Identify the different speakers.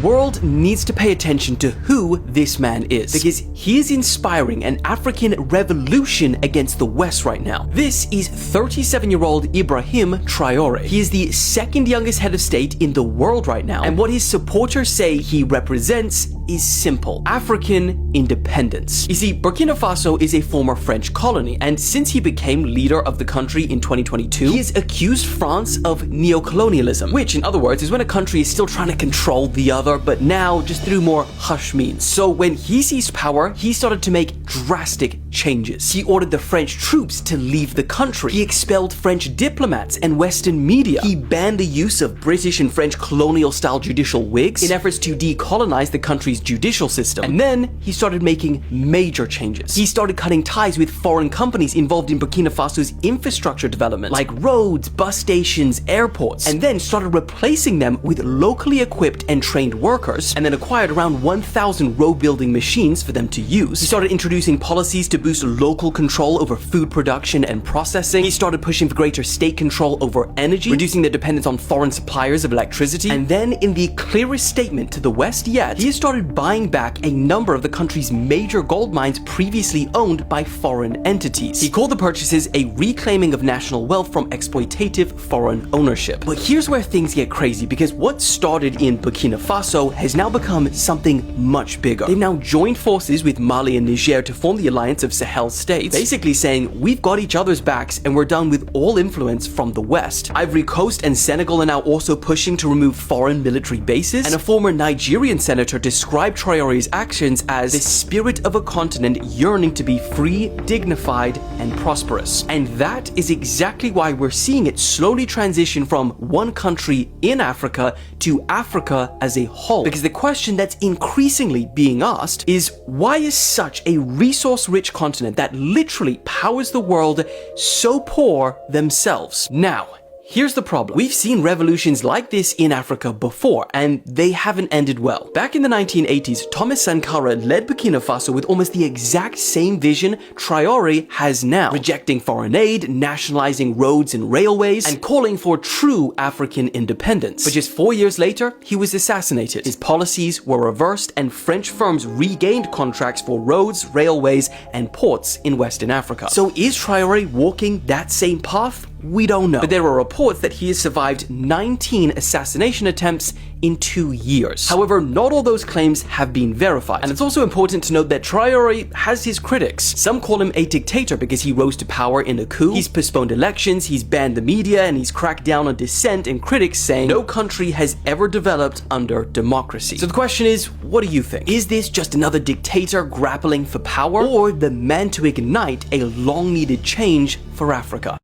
Speaker 1: world needs to pay attention to who this man is, because he is inspiring an African revolution against the West right now. This is 37-year-old Ibrahim Traore. He is the second youngest head of state in the world right now, and what his supporters say he represents is simple: African independence. You see, Burkina Faso is a former French colony, and since he became leader of the country in 2022, he has accused France of neocolonialism, which in other words is when a country is still trying to control the other, but now just through more hush means. So when he seized power, he started to make drastic changes. He ordered the French troops to leave the country. He expelled French diplomats and Western media. He banned the use of British and French colonial-style judicial wigs in efforts to decolonize the country's judicial system. And then he started making major changes. He started cutting ties with foreign companies involved in Burkina Faso's infrastructure development, like roads, bus stations, airports, and then started replacing them with locally equipped and trained workers, and then acquired around 1,000 road building machines for them to use. He started introducing policies to boost local control over food production and processing. He started pushing for greater state control over energy, reducing the dependence on foreign suppliers of electricity. And then, in the clearest statement to the West yet, he started buying back a number of the country's major gold mines previously owned by foreign entities. He called the purchases a reclaiming of national wealth from exploitative foreign ownership. But here's where things get crazy, because what started in Burkina Faso has now become something much bigger. They've now joined forces with Mali and Niger to form the Alliance of Sahel States, basically saying, we've got each other's backs and we're done with all influence from the West. Ivory Coast and Senegal are now also pushing to remove foreign military bases, and a former Nigerian senator described Traore's actions as the spirit of a continent yearning to be free, dignified, and prosperous. And that is exactly why we're seeing it slowly transition from one country in Africa to Africa as a whole. Because the question that's increasingly being asked is, why is such a resource-rich continent that literally powers the world so poor themselves? Now, here's the problem. We've seen revolutions like this in Africa before, and they haven't ended well. Back in the 1980s, Thomas Sankara led Burkina Faso with almost the exact same vision Traore has now, rejecting foreign aid, nationalizing roads and railways, and calling for true African independence. But just 4 years later, he was assassinated. His policies were reversed, and French firms regained contracts for roads, railways, and ports in Western Africa. So is Traore walking that same path? We don't know. But there are reports that he has survived 19 assassination attempts in 2 years. However, not all those claims have been verified. And it's also important to note that Traore has his critics. Some call him a dictator because he rose to power in a coup. He's postponed elections, he's banned the media, and he's cracked down on dissent and critics, saying no country has ever developed under democracy. So the question is, what do you think? Is this just another dictator grappling for power, or the man to ignite a long-needed change for Africa?